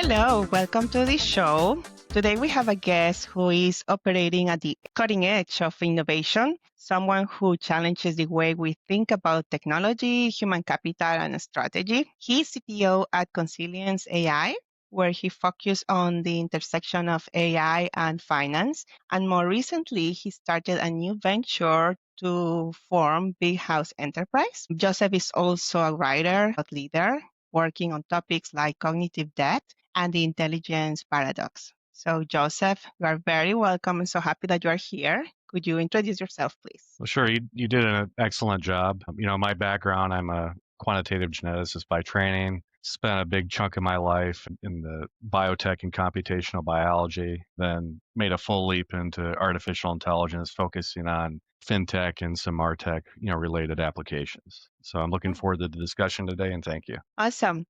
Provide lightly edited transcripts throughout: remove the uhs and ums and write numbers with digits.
Hello, welcome to the show. Today we have a guest who is operating at the cutting edge of innovation, someone who challenges the way we think about technology, human capital, and strategy. He's CTO at Consilience AI, where he focused on the intersection of AI and finance. And more recently, he started a new venture to form Big House Enterprise. Joseph is also a writer, a leader, working on topics like cognitive debt and the intelligence paradox. So, Joseph, you are very welcome and so happy that you are here. Could you introduce yourself, please? Well, sure. You did an excellent job. My background, I'm a quantitative geneticist by training. Spent a big chunk of my life in the biotech and computational biology, then made a full leap into artificial intelligence, focusing on fintech and some martech, related applications. So I'm looking forward to the discussion today, and thank you. Awesome.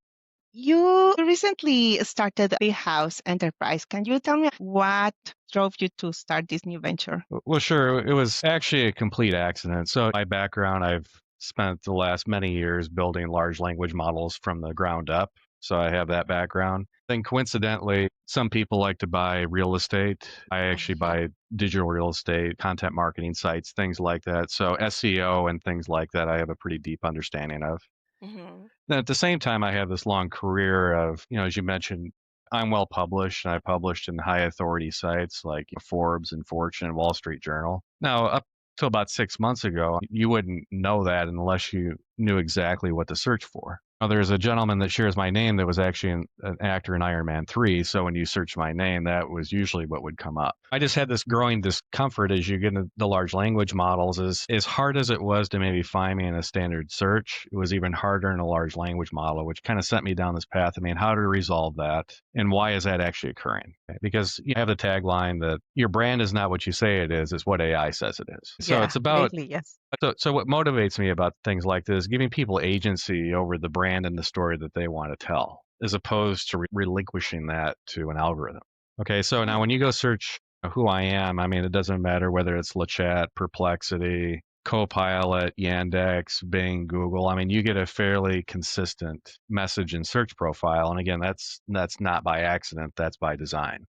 You recently started the House Enterprise. Can you tell me what drove you to start this new venture? Well, sure. It was actually a complete accident. So my background, I've spent the last many years building large language models from the ground up. So I have that background. Then coincidentally, some people like to buy real estate. I actually buy digital real estate, content marketing sites, things like that. So SEO and things like that, I have a pretty deep understanding of. Then at the same time, I have this long career of, as you mentioned, I'm well published and I published in high authority sites like Forbes and Fortune and Wall Street Journal. Now, up till about 6 months ago, you wouldn't know that unless you knew exactly what to search for. Now, there's a gentleman that shares my name that was actually an actor in Iron Man 3. So when you search my name, that was usually what would come up. I just had this growing discomfort as you get into the large language models. As hard as it was to maybe find me in a standard search, it was even harder in a large language model, which kind of sent me down this path. I mean, how to resolve that and why is that actually occurring? Because you have the tagline that your brand is not what you say it is, it's what AI says it is. So it's about lately, yes. so what motivates me about things like this is giving people agency over the brand and the story that they want to tell, as opposed to relinquishing that to an algorithm. Okay, so now when you go search who I am, I mean, it doesn't matter whether it's LeChat, Perplexity, Copilot, Yandex, Bing, Google. I mean, you get a fairly consistent message and search profile. And again, that's not by accident, that's by design.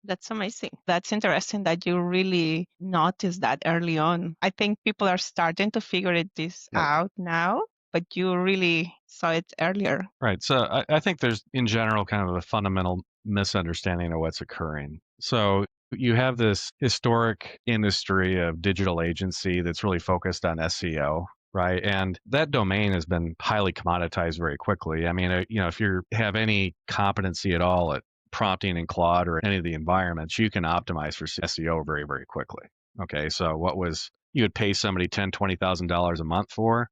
That's amazing. That's interesting that you really noticed that early on. I think people are starting to figure this out now, but you really saw it earlier. Right. So I think there's, in general, kind of a fundamental misunderstanding of what's occurring. So you have this historic industry of digital agency that's really focused on SEO, right? And that domain has been highly commoditized very quickly. I mean, if you have any competency at all at prompting in Claude or any of the environments, you can optimize for SEO very, very quickly. Okay, so what was you would pay somebody $10,000, $20,000 a month for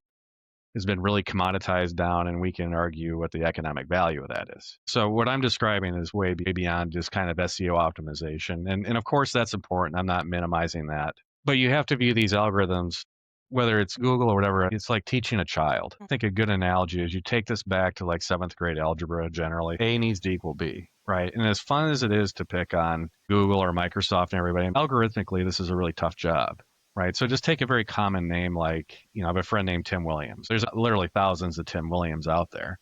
has been really commoditized down, and we can argue what the economic value of that is. So what I'm describing is way beyond just kind of SEO optimization. And of course, that's important. I'm not minimizing that. But you have to view these algorithms, whether it's Google or whatever, it's like teaching a child. I think a good analogy is you take this back to like seventh grade algebra generally. A needs to equal B, right? And as fun as it is to pick on Google or Microsoft and everybody, algorithmically, this is a really tough job. Right. So just take a very common name like, I have a friend named Tim Williams. There's literally thousands of Tim Williams out there.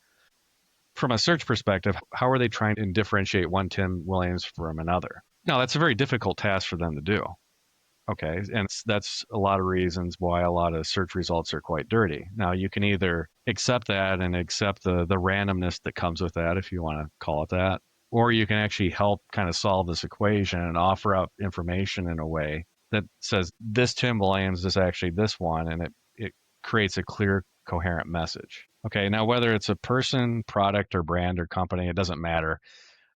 From a search perspective, how are they trying to differentiate one Tim Williams from another? Now, that's a very difficult task for them to do. Okay. And that's a lot of reasons why a lot of search results are quite dirty. Now, you can either accept that and accept the randomness that comes with that, if you want to call it that, or you can actually help kind of solve this equation and offer up information in a way that says this Tim Williams is actually this one, and it creates a clear, coherent message. Okay, now whether it's a person, product, or brand or company, it doesn't matter.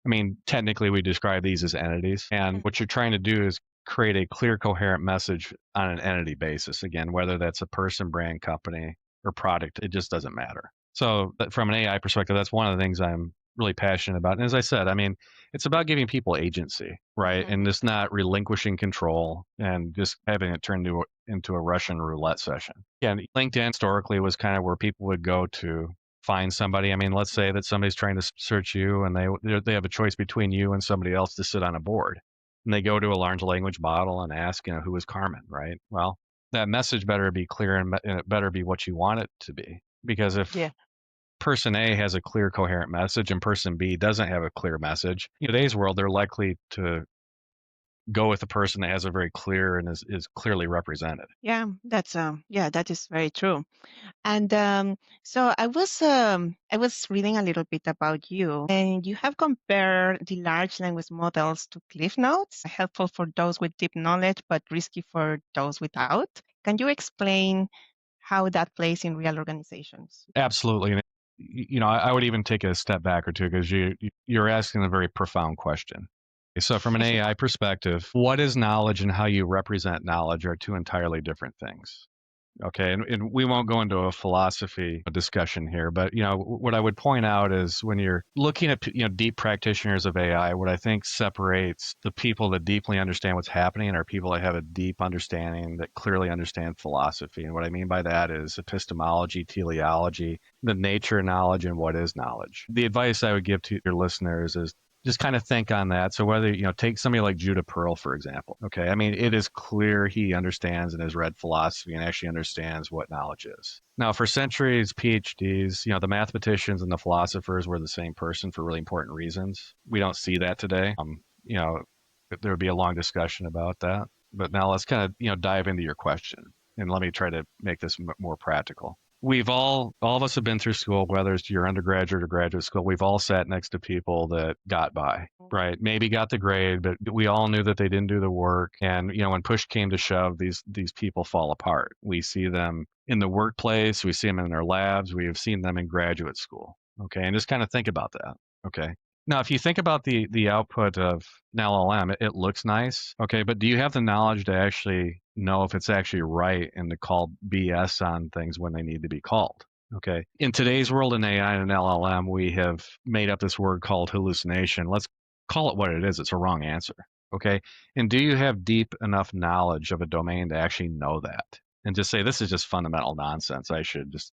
I mean, technically we describe these as entities, and what you're trying to do is create a clear, coherent message on an entity basis. Again, whether that's a person, brand, company, or product, it just doesn't matter. So from an AI perspective, that's one of the things I'm really passionate about. And as I said, I mean, it's about giving people agency, right? And just not relinquishing control and just having it turn into a Russian roulette session. Yeah, and LinkedIn historically was kind of where people would go to find somebody. I mean, let's say that somebody's trying to search you and they have a choice between you and somebody else to sit on a board. And they go to a large language model and ask, who is Carmen, right? Well, that message better be clear and it better be what you want it to be. Because if person A has a clear, coherent message and person B doesn't have a clear message, in today's world, they're likely to go with the person that has a very clear and is clearly represented. Yeah, that is very true. And so I was reading a little bit about you, and you have compared the large language models to cliff notes, helpful for those with deep knowledge, but risky for those without. Can you explain how that plays in real organizations? Absolutely. And, I would even take a step back or two because you're asking a very profound question. So from an AI perspective, what is knowledge and how you represent knowledge are two entirely different things. Okay, and we won't go into a philosophy discussion here, but what I would point out is when you're looking at deep practitioners of AI, what I think separates the people that deeply understand what's happening are people that have a deep understanding that clearly understand philosophy. And what I mean by that is epistemology, teleology, the nature of knowledge, and what is knowledge. The advice I would give to your listeners is just kind of think on that. So whether, take somebody like Judah Pearl, for example. Okay. I mean, it is clear he understands and has read philosophy and actually understands what knowledge is. Now, for centuries, PhDs, the mathematicians and the philosophers were the same person for really important reasons. We don't see that today. There would be a long discussion about that. But now let's kind of, dive into your question. And let me try to make this more practical. We've all of us have been through school, whether it's your undergraduate or graduate school. We've all sat next to people that got by, right? Maybe got the grade, but we all knew that they didn't do the work. And when push came to shove, these people fall apart. We see them in the workplace, we see them in their labs, we have seen them in graduate school. Okay, and just kind of think about that. Okay. Now, if you think about the output of an LLM, it looks nice, okay, but do you have the knowledge to actually know if it's actually right and to call BS on things when they need to be called? Okay. In today's world in AI and LLM, we have made up this word called hallucination. Let's call it what it is. It's a wrong answer. Okay. And do you have deep enough knowledge of a domain to actually know that and just say, this is just fundamental nonsense. I should just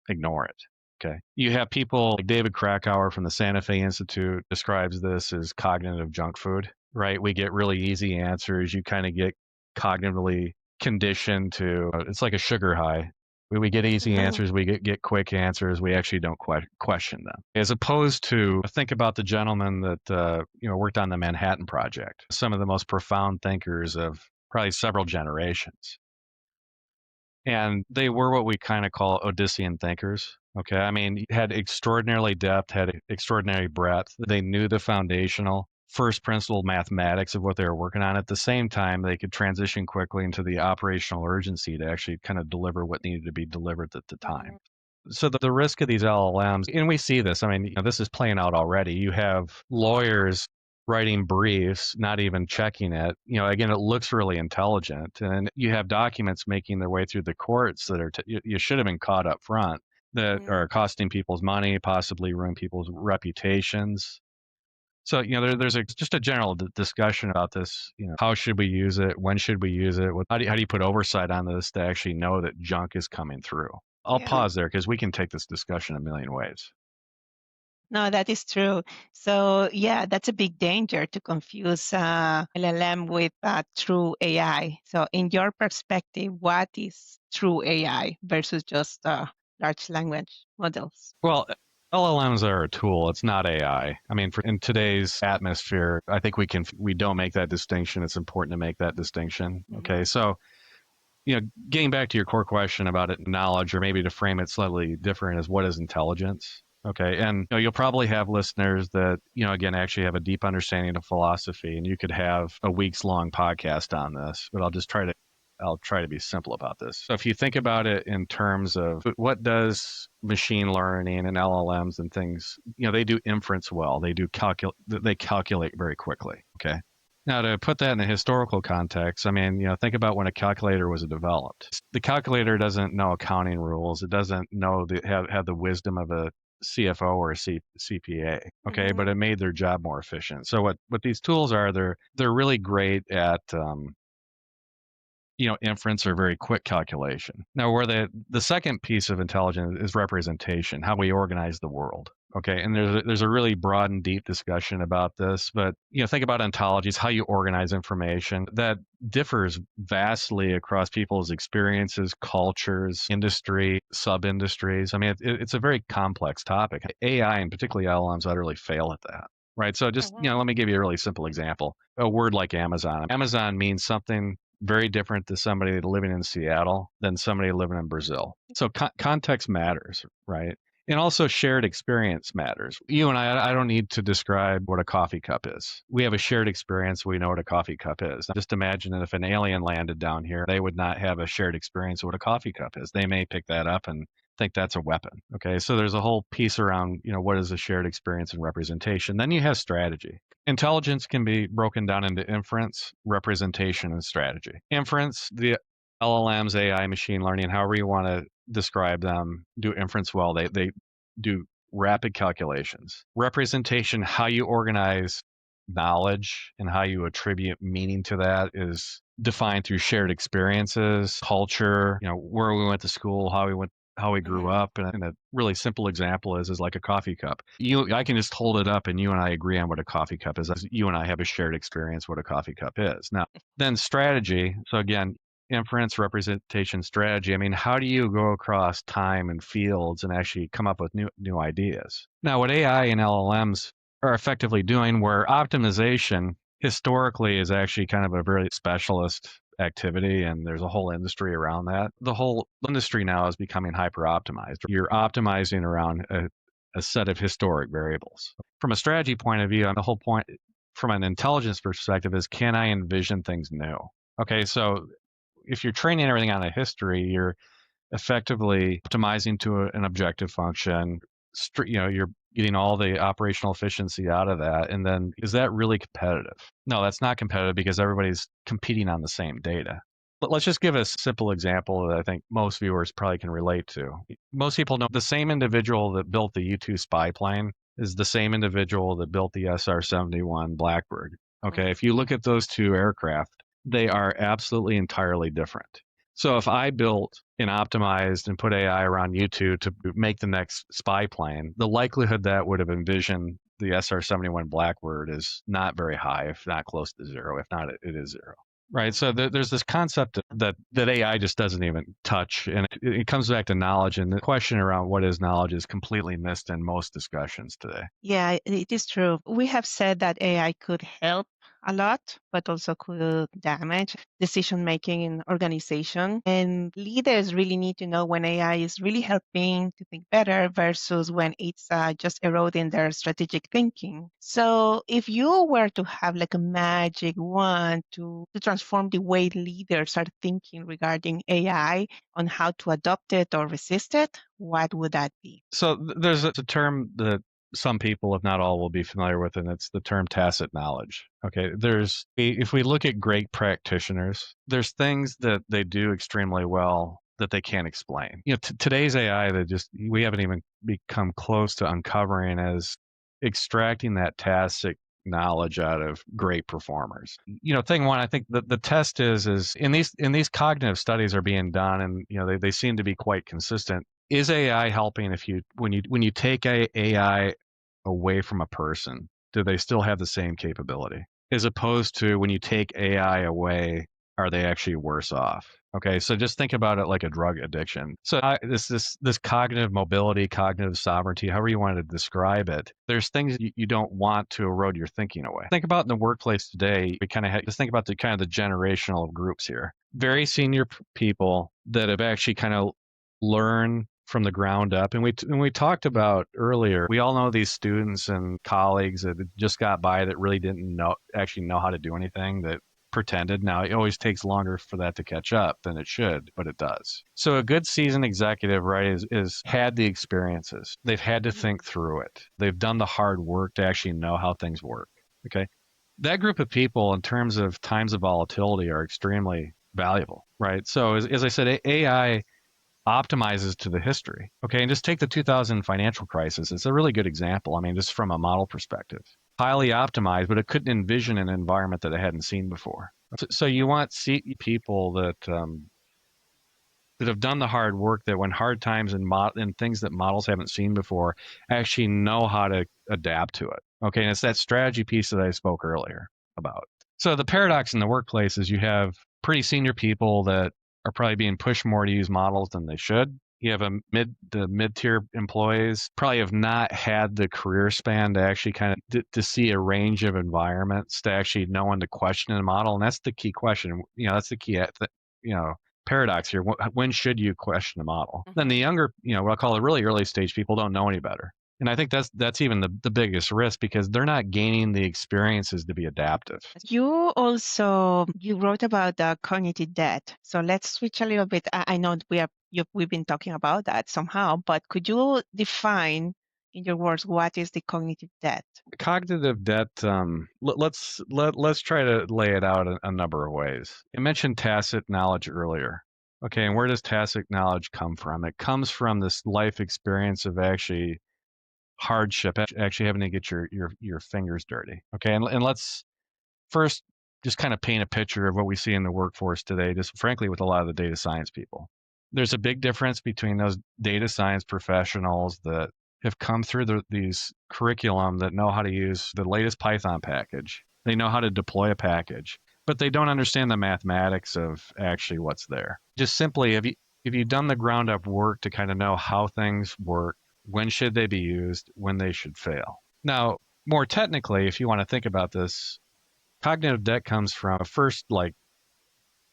ignore it. Okay. You have people like David Krakauer from the Santa Fe Institute describes this as cognitive junk food, right? We get really easy answers. You kind of get cognitively conditioned to, it's like a sugar high. We get easy answers. We get quick answers. We actually don't question them. As opposed to think about the gentleman that, worked on the Manhattan Project, some of the most profound thinkers of probably several generations. And they were what we kind of call Odyssean thinkers. Okay. I mean, had extraordinarily depth, had extraordinary breadth. They knew the foundational first principle mathematics of what they were working on. At the same time, they could transition quickly into the operational urgency to actually kind of deliver what needed to be delivered at the time. So the risk of these LLMs, and we see this, I mean, this is playing out already. You have lawyers writing briefs, not even checking it. Again, it looks really intelligent. And you have documents making their way through the courts that are, you should have been caught up front, that are costing people's money, possibly ruin people's reputations. So, there's just a general discussion about this. How should we use it? When should we use it? How do you put oversight on this to actually know that junk is coming through? I'll pause there because we can take this discussion a million ways. No, that is true. So yeah, that's a big danger to confuse LLM with true AI. So in your perspective, what is true AI versus just large language models? Well, LLMs are a tool. It's not AI. I mean, in today's atmosphere, I think we don't make that distinction. It's important to make that distinction. Okay. So, getting back to your core question about it, knowledge, or maybe to frame it slightly different, is what is intelligence? Okay. And you'll probably have listeners that, again, actually have a deep understanding of philosophy, and you could have a week's long podcast on this, but I'll try to be simple about this. So if you think about it in terms of what does machine learning and LLMs and things, they do inference well. They calculate very quickly. Okay. Now, to put that in a historical context, I mean, think about when a calculator was developed. The calculator doesn't know accounting rules. It doesn't know have the wisdom of a CFO or a CPA. Okay, but it made their job more efficient. So what these tools are, they're really great at inference or very quick calculation. Now, where the second piece of intelligence is representation, how we organize the world. Okay, and there's a really broad and deep discussion about this, but think about ontologies, how you organize information that differs vastly across people's experiences, cultures, industry, sub-industries. I mean, it's a very complex topic. AI and particularly LLMs utterly fail at that. Right. So Oh, just, wow. let me give you a really simple example. A word like Amazon. Amazon means something very different to somebody living in Seattle than somebody living in Brazil. So context matters, right? And also shared experience matters. You and I don't need to describe what a coffee cup is. We have a shared experience. We know what a coffee cup is. Just imagine that if an alien landed down here, they would not have a shared experience of what a coffee cup is. They may pick that up and think that's a weapon. Okay. So there's a whole piece around, what is a shared experience and representation. Then you have strategy. Intelligence can be broken down into inference, representation, and strategy. Inference, the LLMs, AI, machine learning, however you want to describe them, do inference well. They do rapid calculations. Representation, how you organize knowledge and how you attribute meaning to that is defined through shared experiences, culture, where we went to school, how we grew Mhm. up. And a really simple example is like a coffee cup. I can just hold it up and you and I agree on what a coffee cup is. You and I have a shared experience what a coffee cup is. Now, then strategy. So again, inference, representation, strategy. I mean, how do you go across time and fields and actually come up with new ideas? Now, what AI and LLMs are effectively doing, where optimization historically is actually kind of a very specialist activity, and there's a whole industry around that. The whole industry now is becoming hyper optimized. You're optimizing around a set of historic variables. From a strategy point of view, the whole point from an intelligence perspective is, can I envision things new? Okay, so if you're training everything on a history, you're effectively optimizing to an objective function. You're getting all the operational efficiency out of that. And then is that really competitive? No, that's not competitive because everybody's competing on the same data. But let's just give a simple example that I think most viewers probably can relate to. Most people know the same individual that built the U-2 spy plane is the same individual that built the SR-71 Blackbird. Okay, if you look at those two aircraft, they are absolutely entirely different. So if I built and optimized and put AI around U-2 to make the next spy plane, the likelihood that would have envisioned the SR-71 Blackbird is not very high, if not close to zero. If not, it is zero. Right. So there's this concept that AI just doesn't even touch. And it comes back to knowledge. And the question around what is knowledge is completely missed in most discussions today. Yeah, it is true. We have said that AI could help a lot, but also could damage decision making in organization. And leaders really need to know when AI is really helping to think better versus when it's just eroding their strategic thinking. So if you were to have like a magic wand to transform the way leaders are thinking regarding AI on how to adopt it or resist it, what would that be? So there's a term that some people, if not all, will be familiar with, and it's the term tacit knowledge. Okay, if we look at great practitioners, there's things that they do extremely well that they can't explain. Today's AI that we haven't even become close to uncovering is extracting that tacit knowledge out of great performers. Thing one, I think the test is in these cognitive studies are being done, and they seem to be quite consistent. Is AI helping when you take AI away from a person, do they still have the same capability? As opposed to when you take AI away, are they actually worse off? Okay, so just think about it like a drug addiction. So this cognitive mobility, cognitive sovereignty, however you want to describe it, there's things you don't want to erode your thinking away. Think about in the workplace today. We kind of just think about the kind of the generational groups here. Very senior people that have actually kind of learn from the ground up. And we talked about earlier, we all know these students and colleagues that just got by that really didn't actually know how to do anything, that pretended. Now, it always takes longer for that to catch up than it should, but it does. So a good seasoned executive, right, is had the experiences. They've had to think through it. They've done the hard work to actually know how things work. Okay. That group of people, in terms of times of volatility, are extremely valuable, right? So as I said, AI optimizes to the history. Okay, and just take the 2000 financial crisis. It's a really good example. I mean, just from a model perspective, highly optimized, but it couldn't envision an environment that it hadn't seen before. So you want people that that have done the hard work, that when hard times and things that models haven't seen before, actually know how to adapt to it. Okay, and it's that strategy piece that I spoke earlier about. So the paradox in the workplace is you have pretty senior people that are probably being pushed more to use models than they should. You have the mid-tier employees probably have not had the career span to actually kind of to see a range of environments to actually know when to question a model, and that's the key question. That's the key, paradox here. When should you question a model? Then the younger, what I call the really early stage people don't know any better. And I think that's even the biggest risk, because they're not gaining the experiences to be adaptive. You wrote about the cognitive debt. So let's switch a little bit. I know we've been talking about that somehow, but could you define in your words what is the cognitive debt? Cognitive debt. Let's try to lay it out a number of ways. I mentioned tacit knowledge earlier. Okay, and where does tacit knowledge come from? It comes from this life experience of actually hardship, actually having to get your fingers dirty. Okay, and let's first just kind of paint a picture of what we see in the workforce today, just frankly with a lot of the data science people. There's a big difference between those data science professionals that have come through these curriculum, that know how to use the latest Python package. They know how to deploy a package, but they don't understand the mathematics of actually what's there. Just simply, if you've done the ground up work to kind of know how things work, when should they be used, when they should fail. Now, more technically, if you want to think about this, cognitive debt comes from first, like,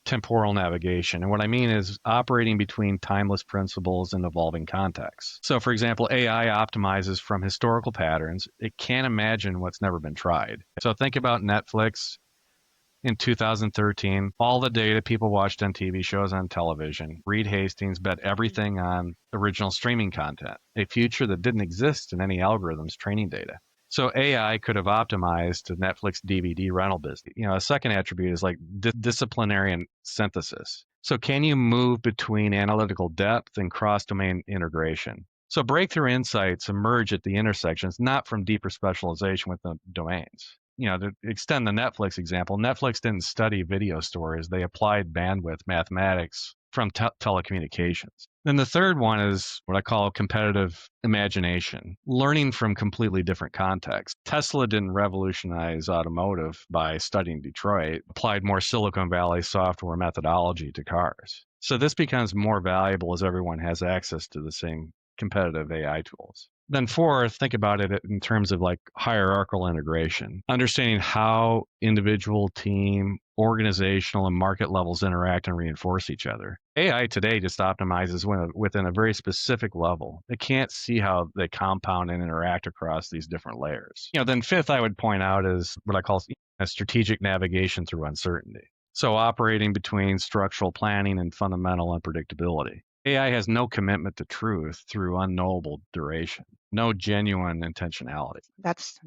temporal navigation. And what I mean is operating between timeless principles and evolving contexts. So, for example, AI optimizes from historical patterns. It can't imagine what's never been tried. So think about Netflix in 2013, all the data people watched on TV shows, on television. Reed Hastings bet everything on original streaming content, a future that didn't exist in any algorithm's training data. So AI could have optimized the Netflix DVD rental business. A second attribute is like disciplinary synthesis. So can you move between analytical depth and cross-domain integration? So breakthrough insights emerge at the intersections, not from deeper specialization within domains. To extend the Netflix example, Netflix didn't study video stories. They applied bandwidth mathematics from telecommunications. Then the third one is what I call competitive imagination, learning from completely different contexts. Tesla didn't revolutionize automotive by studying Detroit, applied more Silicon Valley software methodology to cars. So this becomes more valuable as everyone has access to the same competitive AI tools. Then fourth, think about it in terms of like hierarchical integration, understanding how individual, team, organizational, and market levels interact and reinforce each other. AI today just optimizes within a very specific level. It can't see how they compound and interact across these different layers. Then fifth, I would point out is what I call a strategic navigation through uncertainty. So operating between structural planning and fundamental unpredictability. AI has no commitment to truth through unknowable duration, no genuine intentionality. That's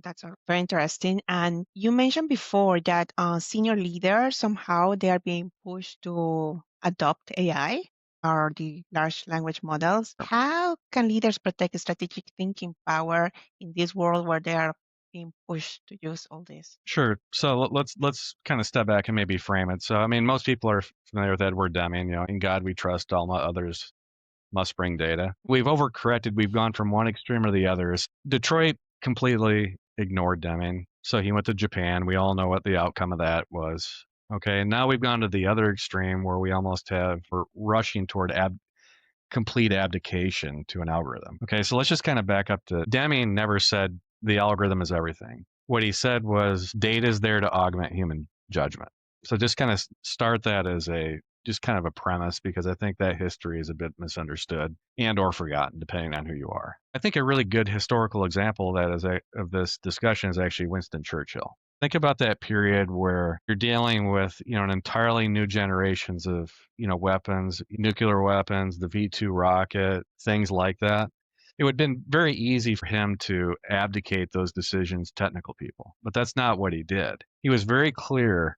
very interesting. And you mentioned before that senior leaders somehow they are being pushed to adopt AI or the large language models. How can leaders protect strategic thinking power in this world where they are being pushed to use all this? Sure. So let's kind of step back and maybe frame it. So I mean, most people are familiar with Edward Deming. In God we trust, all others must bring data. We've overcorrected. We've gone from one extreme or the others. Detroit completely ignored Deming. So he went to Japan. We all know what the outcome of that was. Okay. And now we've gone to the other extreme where we're rushing toward complete abdication to an algorithm. Okay. So let's just kind of back up to Deming never said the algorithm is everything. What he said was data is there to augment human judgment. So just kind of start that as just kind of a premise, because I think that history is a bit misunderstood and or forgotten, depending on who you are. I think a really good historical example of this discussion is actually Winston Churchill. Think about that period where you're dealing with, an entirely new generations of, weapons, nuclear weapons, the V2 rocket, things like that. It would have been very easy for him to abdicate those decisions, technical people, but that's not what he did. He was very clear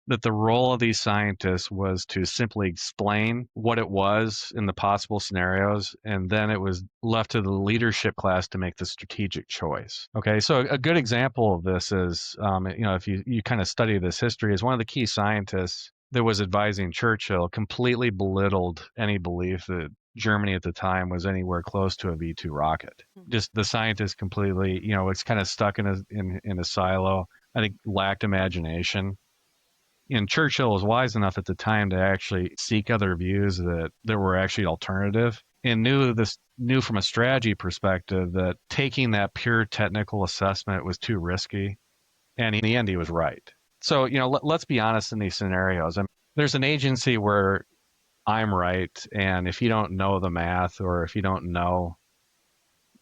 that the role of these scientists was to simply explain what it was in the possible scenarios, and then it was left to the leadership class to make the strategic choice. Okay, so a good example of this is, if you kind of study this history, is one of the key scientists that was advising Churchill completely belittled any belief that Germany at the time was anywhere close to a V2 rocket. Just the scientists completely, it's kind of stuck in a silo. I think lacked imagination. And Churchill was wise enough at the time to actually seek other views that there were actually alternative, and knew from a strategy perspective that taking that pure technical assessment was too risky. And in the end, he was right. So, let's be honest in these scenarios. There's an agency where I'm right, and if you don't know the math or if you don't know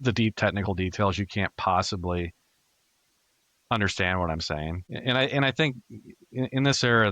the deep technical details, you can't possibly understand what I'm saying. And I think in this era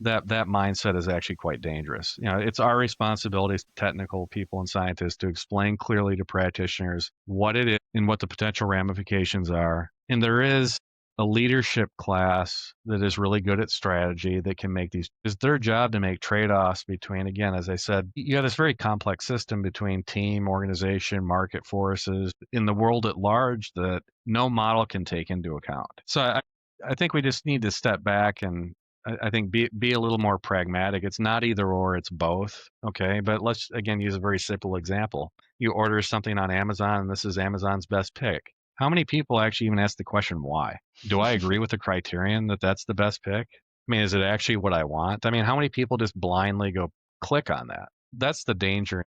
that mindset is actually quite dangerous. It's our responsibility as technical people and scientists to explain clearly to practitioners what it is and what the potential ramifications are. And there is a leadership class that is really good at strategy that can make these. It's their job to make trade-offs between, again, as I said, you have this very complex system between team, organization, market forces in the world at large that no model can take into account. So I think we just need to step back and I think be a little more pragmatic. It's not either or, it's both. Okay. But let's again use a very simple example. You order something on Amazon and this is Amazon's best pick. How many people actually even ask the question why? Do I agree with the criterion that that's the best pick? I mean, is it actually what I want? I mean, how many people just blindly go click on that? That's the danger in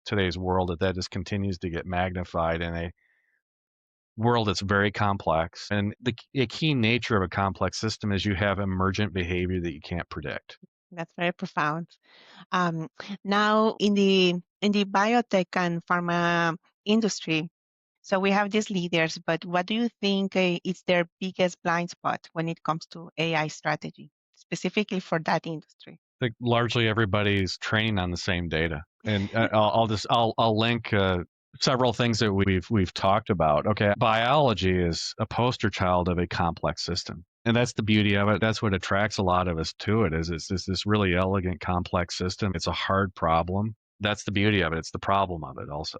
today's world, that just continues to get magnified in a world that's very complex. And a key nature of a complex system is you have emergent behavior that you can't predict. That's very profound. Um, Now, in the biotech and pharma industry, so we have these leaders, but what do you think is their biggest blind spot when it comes to AI strategy, specifically for that industry? I think largely everybody's training on the same data, and I'll link several things that we've talked about. Okay, biology is a poster child of a complex system, and that's the beauty of it. That's what attracts a lot of us to it. Is it's this really elegant, complex system. It's a hard problem. That's the beauty of it. It's the problem of it also.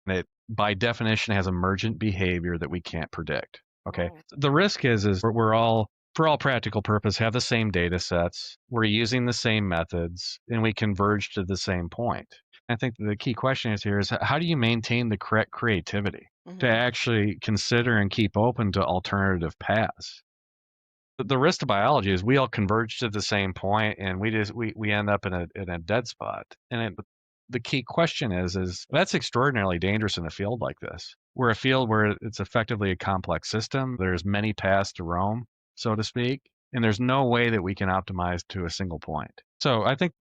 And it, by definition, has emergent behavior that we can't predict. Okay, Oh. the risk is we're all, for all practical purpose, have the same data sets, we're using the same methods, and we converge to the same point. I think the key question is here is how do you maintain the correct creativity to actually consider and keep open to alternative paths? The risk to biology is we all converge to the same point and we end up in a dead spot. And the key question is that's extraordinarily dangerous in a field like this. We're a field where it's effectively a complex system. There's many paths to Rome, so to speak, and there's no way that we can optimize to a single point. So I think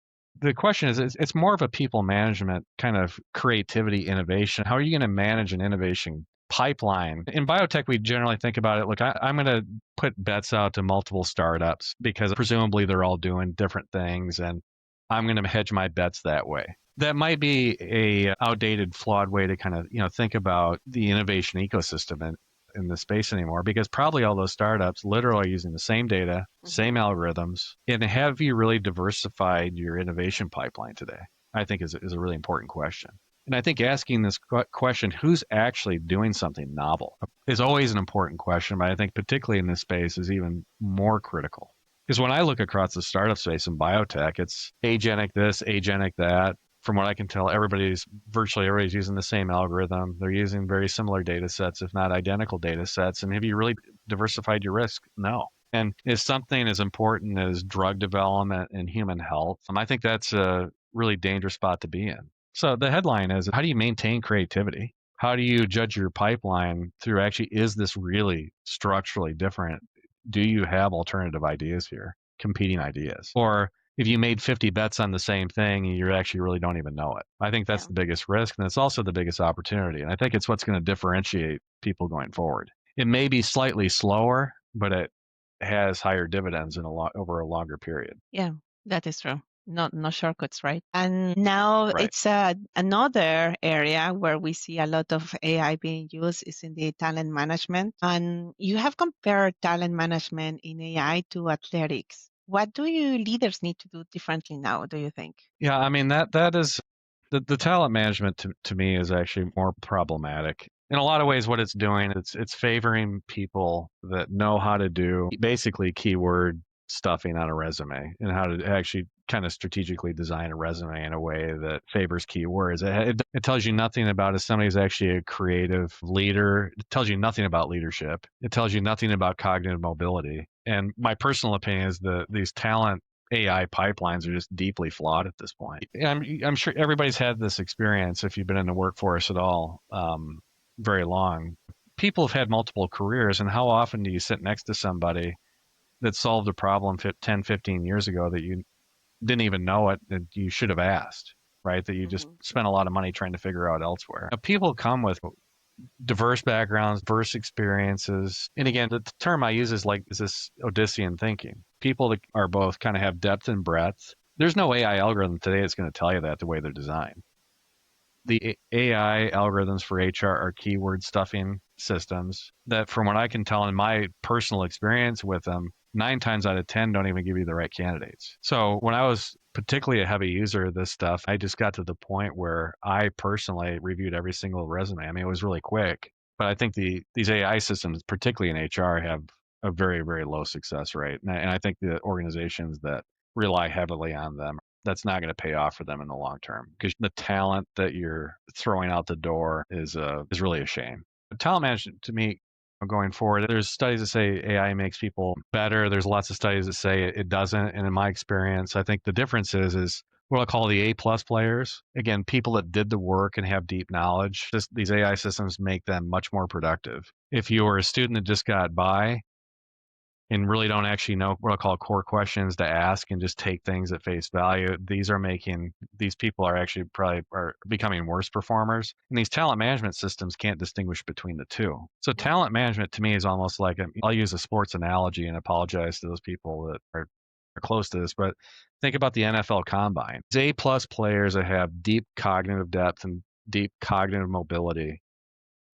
the question is it's more of a people management kind of creativity innovation. How are you going to manage an innovation pipeline? In biotech, we generally think about it, look, I'm going to put bets out to multiple startups because presumably they're all doing different things and I'm going to hedge my bets that way. That might be a outdated, flawed way to kind of, think about the innovation ecosystem in the space anymore, because probably all those startups literally are using the same data, same algorithms. And have you really diversified your innovation pipeline today? I think is a really important question. And I think asking this question, who's actually doing something novel, is always an important question, but I think particularly in this space is even more critical. Because when I look across the startup space in biotech, it's agenic this, agenic that. From what I can tell, virtually everybody's using the same algorithm. They're using very similar data sets, if not identical data sets. And have you really diversified your risk? No. And is something as important as drug development and human health? I think that's a really dangerous spot to be in. So the headline is, how do you maintain creativity? How do you judge your pipeline through actually, is this really structurally different? Do you have alternative ideas here, competing ideas? Or if you made 50 bets on the same thing, you actually really don't even know it. I think that's the biggest risk, and it's also the biggest opportunity. And I think it's what's going to differentiate people going forward. It may be slightly slower, but it has higher dividends over a longer period. Yeah, that is true. No shortcuts, right? And now Right. it's another area where we see a lot of AI being used is in the talent management. And you have compared talent management in AI to athletics. What do you leaders need to do differently now, do you think? Yeah, I mean that is the talent management to me is actually more problematic. In a lot of ways, what it's doing, it's favoring people that know how to do basically keyword stuffing on a resume and how to actually kind of strategically design a resume in a way that favors keywords. It tells you nothing about if somebody's actually a creative leader. It tells you nothing about leadership. It tells you nothing about cognitive mobility. And my personal opinion is that these talent AI pipelines are just deeply flawed at this point. I'm sure everybody's had this experience if you've been in the workforce at all very long. People have had multiple careers, and how often do you sit next to somebody that solved a problem 10, 15 years ago that you didn't even know it, that you should have asked, right? That you just spent a lot of money trying to figure out elsewhere. Now, people come with diverse backgrounds, diverse experiences. And again, the term I use is this Odyssean thinking. People that are both kind of have depth and breadth. There's no AI algorithm today that's going to tell you that the way they're designed. The AI algorithms for HR are keyword stuffing systems that, from what I can tell in my personal experience with them, 9 times out of 10 don't even give you the right candidates. So when I was particularly a heavy user of this stuff, I just got to the point where I personally reviewed every single resume. I mean, it was really quick, but I think these AI systems, particularly in HR, have a very, very low success rate. And I think the organizations that rely heavily on them, that's not going to pay off for them in the long term, because the talent that you're throwing out the door is really a shame. But talent management, to me, going forward, there's studies that say AI makes people better. There's lots of studies that say it doesn't. And in my experience, I think the difference is what I'll call the A+ players. Again, people that did the work and have deep knowledge. These AI systems make them much more productive. If you were a student that just got by and really don't actually know what I call core questions to ask and just take things at face value, these people are actually probably are becoming worse performers. And these talent management systems can't distinguish between the two. So talent management to me is almost like, I'll use a sports analogy and apologize to those people that are close to this, but think about the NFL Combine. These A+ players that have deep cognitive depth and deep cognitive mobility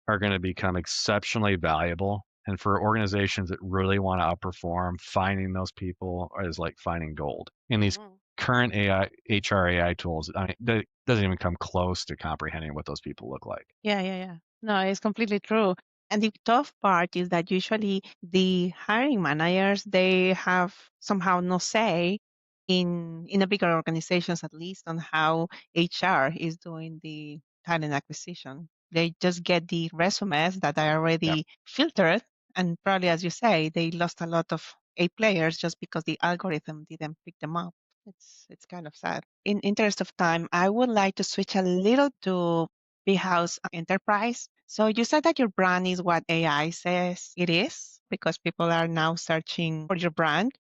are going to become exceptionally valuable. And for organizations that really want to outperform, finding those people is like finding gold. And these current AI tools, I mean, that doesn't even come close to comprehending what those people look like. Yeah. No, it's completely true. And the tough part is that usually the hiring managers, they have somehow no say in the bigger organizations, at least, on how HR is doing the talent acquisition. They just get the resumes that are already filtered, and probably, as you say, they lost a lot of A players just because the algorithm didn't pick them up. It's kind of sad. In interest of time, I would like to switch a little to House Enterprise. So you said that your brand is what AI says it is because people are now searching for your brand.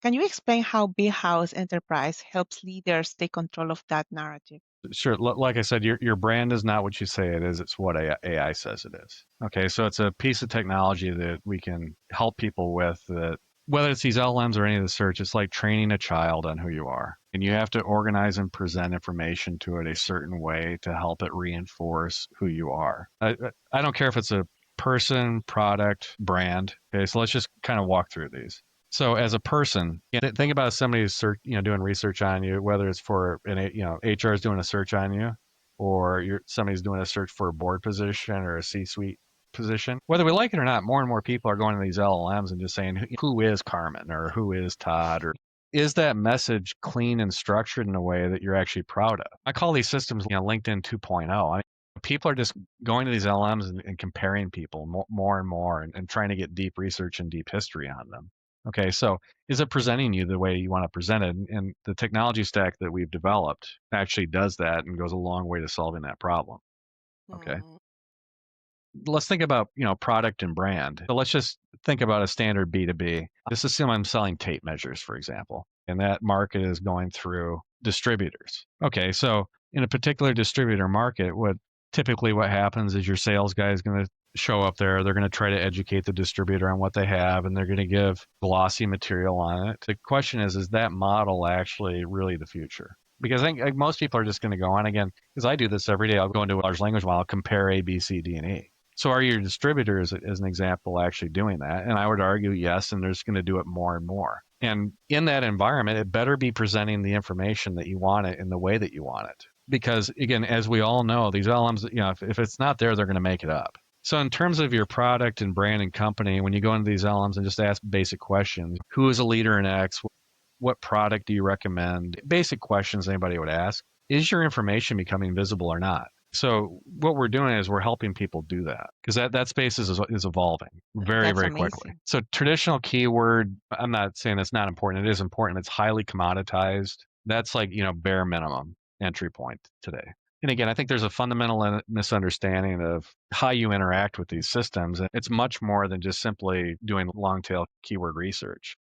Can you explain how House Enterprise helps leaders take control of that narrative? Sure. Like I said, your brand is not what you say it is. It's what AI says it is. Okay. So it's a piece of technology that we can help people with, that whether it's these LLMs or any of the search, it's like training a child on who you are. And you have to organize and present information to it a certain way to help it reinforce who you are. I don't care if it's a person, product, brand. Okay. So let's just kind of walk through these. So as a person, think about somebody who's doing research on you, whether it's for HR is doing a search on you, or somebody's doing a search for a board position or a C-suite position. Whether we like it or not, more and more people are going to these LLMs and just saying, who is Carmen or who is Todd, or is that message clean and structured in a way that you're actually proud of? I call these systems LinkedIn 2.0. I mean, people are just going to these LLMs and comparing people more and more and trying to get deep research and deep history on them. Okay, so is it presenting you the way you want to present it? And the technology stack that we've developed actually does that and goes a long way to solving that problem. Okay. Let's think about, product and brand. So let's just think about a standard B2B. Just assume I'm selling tape measures, for example, and that market is going through distributors. Okay, so in a particular distributor market, what happens is your sales guy is going to show up there. They're going to try to educate the distributor on what they have, and they're going to give glossy material on it. The question is that model actually really the future? Because I think most people are just going to go on, again, because I do this every day. I'll go into a large language model, compare A, B, C, D, and E. So are your distributors, as an example, actually doing that? And I would argue yes, and they're just going to do it more and more. And in that environment, it better be presenting the information that you want it in the way that you want it. Because again, as we all know, these LLMs, if it's not there, they're going to make it up. So in terms of your product and brand and company, when you go into these LMs and just ask basic questions, who is a leader in X? What product do you recommend? Basic questions anybody would ask. Is your information becoming visible or not? So what we're doing is we're helping people do that because that space is evolving very, That's very quickly. amazing. So traditional keyword, I'm not saying it's not important. It is important. It's highly commoditized. That's like, bare minimum entry point today. And again, I think there's a fundamental misunderstanding of how you interact with these systems. It's much more than just simply doing long tail keyword research,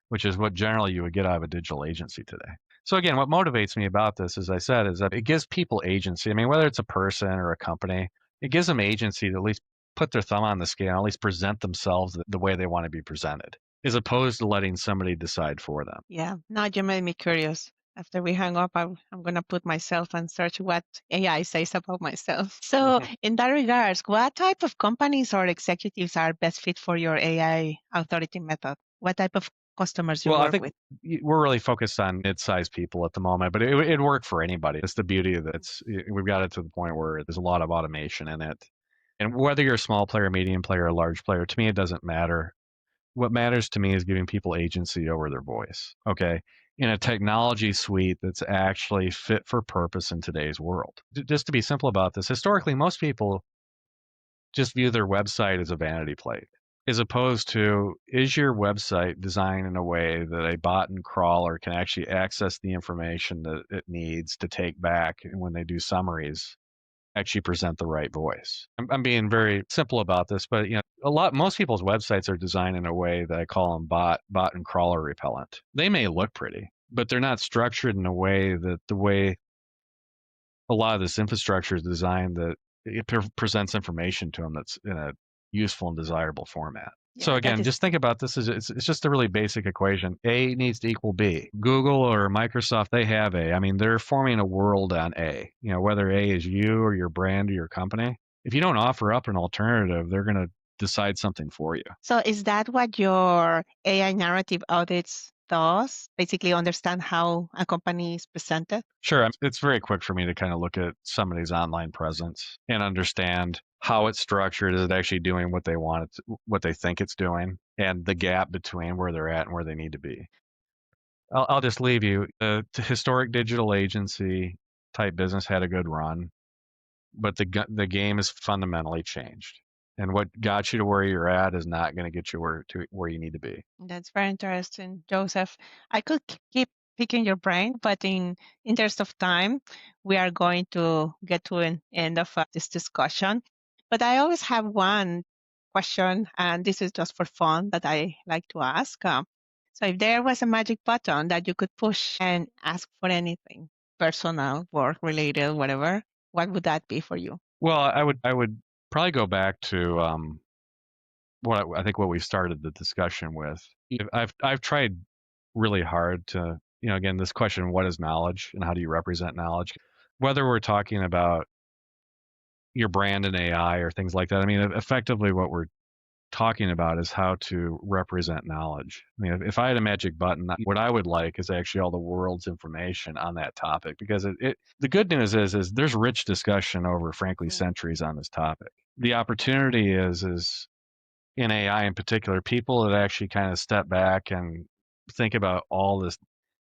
which is what generally you would get out of a digital agency today. So again, what motivates me about this, as I said, is that it gives people agency. I mean, whether it's a person or a company, it gives them agency to at least put their thumb on the scale, at least present themselves the way they want to be presented, as opposed to letting somebody decide for them. Yeah, now you made me curious. After we hang up, I'm going to put myself and search what AI says about myself. So, in that regards, what type of companies or executives are best fit for your AI authority method? What type of customers you Well, I work think with? we're really focused on mid-sized people at the moment, but it'd work for anybody. It's the beauty of it. We've got it to the point where there's a lot of automation in it. And whether you're a small player, medium player, or large player, to me, it doesn't matter. What matters to me is giving people agency over their voice, okay? In a technology suite that's actually fit for purpose in today's world. Just to be simple about this, historically, most people just view their website as a vanity plate, as opposed to, is your website designed in a way that a bot and crawler can actually access the information that it needs to take back, and when they do summaries, actually present the right voice. I'm being very simple about this, but most people's websites are designed in a way that I call them bot and crawler repellent. They may look pretty, but they're not structured in a way that the way a lot of this infrastructure is designed that it presents information to them that's in a useful and desirable format. So Yeah, that again, is just think about this as it's just a really basic equation. A needs to equal B. Google or Microsoft, they have A. I mean, they're forming a world on A. Whether A is you or your brand or your company. If you don't offer up an alternative, they're going to decide something for you. So is that what your AI narrative audits does? Basically understand how a company is presented? Sure. It's very quick for me to kind of look at somebody's online presence and understand how it's structured. Is it actually doing what they want it to, what they think it's doing, and the gap between where they're at and where they need to be. I'll just leave you. The historic digital agency type business had a good run, but the game has fundamentally changed. And what got you to where you're at is not going to get you where you need to be. That's very interesting, Joseph. I could keep picking your brain, but in interest of time, we are going to get to an end of this discussion. But I always have one question, and this is just for fun that I like to ask. So if there was a magic button that you could push and ask for anything, personal, work related, whatever, what would that be for you? Well, I would probably go back to what we started the discussion with. I've tried really hard to, again, this question, what is knowledge and how do you represent knowledge? Whether we're talking about your brand and AI or things like that, I mean, effectively what we're talking about is how to represent knowledge. I mean, if I had a magic button, what I would like is actually all the world's information on that topic, because the good news is there's rich discussion over, frankly, Mm. centuries on this topic. The opportunity is in AI in particular, people that actually kind of step back and think about all this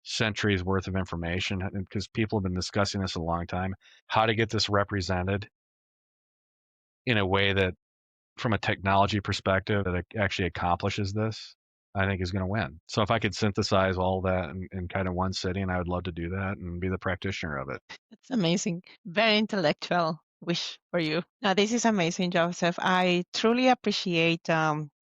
centuries worth of information, because people have been discussing this a long time, how to get this represented in a way that, from a technology perspective, that it actually accomplishes this, I think is going to win. So if I could synthesize all that in kind of one sitting, I would love to do that and be the practitioner of it. That's amazing. Very intellectual wish for you. Now, this is amazing, Joseph. I truly appreciate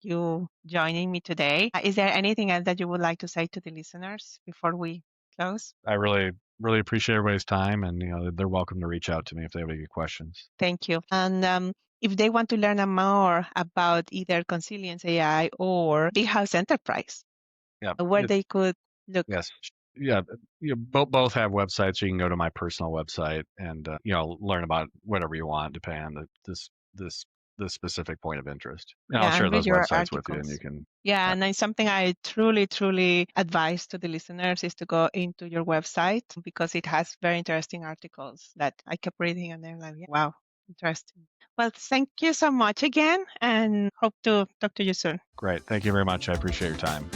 you joining me today. Is there anything else that you would like to say to the listeners before we close? I really, really appreciate everybody's time, and they're welcome to reach out to me if they have any questions. Thank you. And if they want to learn more about either Consilience AI or Big House Enterprise, Yeah. where they could look. Yes. Yeah. Both have websites. So you can go to my personal website and learn about whatever you want, depending on the specific point of interest. And I'll Yeah, share and read those your websites with you, and you articles. can. Yeah, and then something I truly, truly advise to the listeners is to go into your website because it has very interesting articles that I kept reading and they're like, wow, Interesting. Well, thank you so much again and hope to talk to you soon. Great. Thank you very much. I appreciate your time.